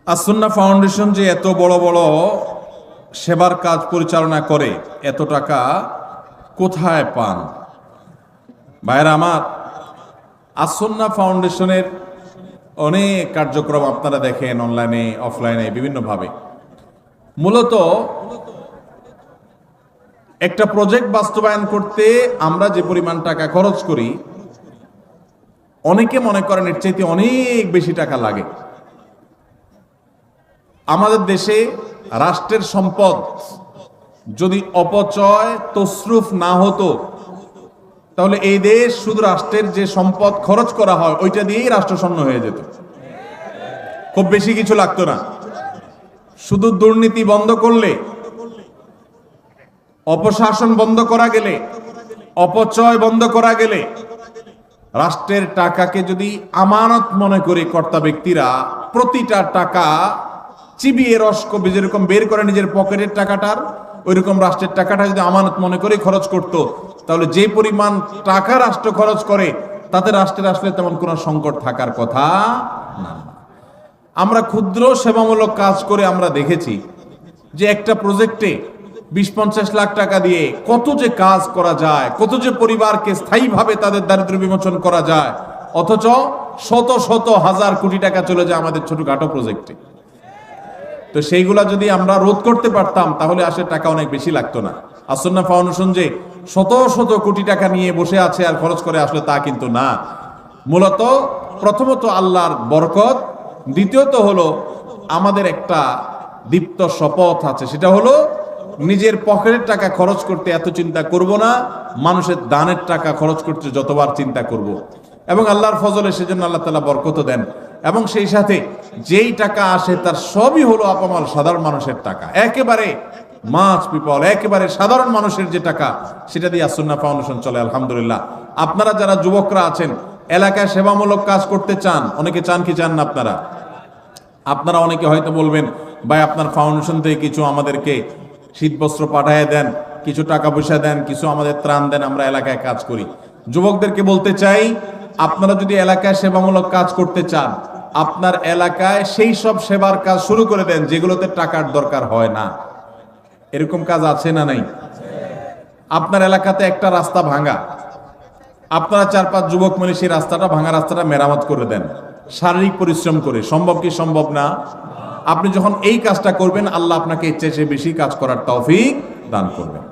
As-Sunnah foundation যে এত বড় বড় সেবার কাজ পরিচালনা করে, এত টাকা কোথায় পান? ভাইরা আমার, আসুন্নাহ ফাউন্ডেশনের অনেক কার্যক্রম আপনারা দেখেন অনলাইনে, অফলাইনে, বিভিন্নভাবে। মূলত একটা প্রজেক্ট বাস্তবায়ন করতে আমরা যে পরিমাণ টাকা খরচ করি, অনেকে মনে করেন এর চাইতে অনেক বেশি টাকা লাগে। আমাদের দেশে রাষ্ট্রের সম্পদ যদি অপচয় তসরুফ না হতো, তাহলে এই দেশ শুধু রাষ্ট্রের যে সম্পদ খরচ করা হয় ওইটা দিয়েই রাষ্ট্রশূন্য হয়ে যেত, খুব বেশি কিছু লাগতো না। শুধু দুর্নীতি বন্ধ করলে, অপশাসন বন্ধ করা গেলে, অপচয় বন্ধ করা গেলে, রাষ্ট্রের টাকাকে যদি আমানত মনে করে কর্তা ব্যক্তিরা প্রতিটা টাকা চিবিয়ে রস কবি যেরকম বের করে নিজের পকেটের টাকাটার, ওইরকম রাষ্ট্রের টাকাটা যদি আমানত মনে করে খরচ করত, তাহলে যে পরিমাণ টাকা রাষ্ট্র খরচ করে তাতে রাষ্ট্রের আসলে তেমন কোনো সংকট থাকার কথা না। আমরা ক্ষুদ্র সেবামূলক কাজ করে আমরা দেখেছি যে একটা প্রজেক্টে 20-50 লাখ টাকা দিয়ে কত যে কাজ করা যায়, কত যে পরিবারকে স্থায়ীভাবে তাদের দারিদ্র্য বিমোচন করা যায়, অথচ শত শত হাজার কোটি টাকা চলে যায় আমাদের ছোটখাটো প্রজেক্টে। তো সেইগুলা যদি আমরা রোধ করতে পারতাম তাহলে আসলে টাকা অনেক বেশি লাগতো না। আসুন্নাহ ফাউন্ডেশন যে শত শত কোটি টাকা নিয়ে বসে আছে আর খরচ করে, আসলে তা কিন্তু না। মূলত প্রথমত আল্লাহর বরকত, দ্বিতীয়ত হলো আমাদের একটা দীপ্ত শপথ আছে, সেটা হলো নিজের পকেটের টাকা খরচ করতে এত চিন্তা করব না, মানুষের দানের টাকা খরচ করতে যতবার চিন্তা করব। এবং আল্লাহর ফজলে সেজন্য আল্লাহ তাআলা বরকত দেন। এবং সেই সাথে যেই টাকা আসে তার সবই হলো আপামর সাধারণ মানুষের টাকা, একেবারে মাছ পিপল, একেবারে সাধারণ মানুষের যে টাকা, সেটা দিয়ে আসুন্নাহ ফাউন্ডেশন চলে আলহামদুলিল্লাহ। আপনারা যারা যুবকরা আছেন, এলাকায় সেবামূলক কাজ করতে চান, অনেকে চান কি চান না আপনারা অনেকে হয়তো বলবেন, ভাই আপনার ফাউন্ডেশন থেকে কিছু আমাদেরকে শীতবস্ত্র পাঠিয়ে দেন, কিছু টাকা পয়সা দেন, কিছু আমাদের ত্রাণ দেন, আমরা এলাকায় কাজ করি। যুবকদেরকে বলতে চাই, আপনারা যদি এলাকায় সেবামূলক কাজ করতে চান, আপনার এলাকায় সেই সব সেবার কাজ শুরু করে দেন যেগুলোতে টাকার দরকার হয় না। এরকম কাজ আছে না নাই? আপনার এলাকাতে একটা রাস্তা ভাঙা, আপনারা 4-5 যুবক মিলে সেই রাস্তাটা, ভাঙা রাস্তাটা মেরামত করে দেন শারীরিক পরিশ্রম করে। সম্ভব কি সম্ভব না? আপনি যখন এই কাজটা করবেন, আল্লাহ আপনাকে এর চেয়ে বেশি কাজ করার তৌফিক দান করবেন।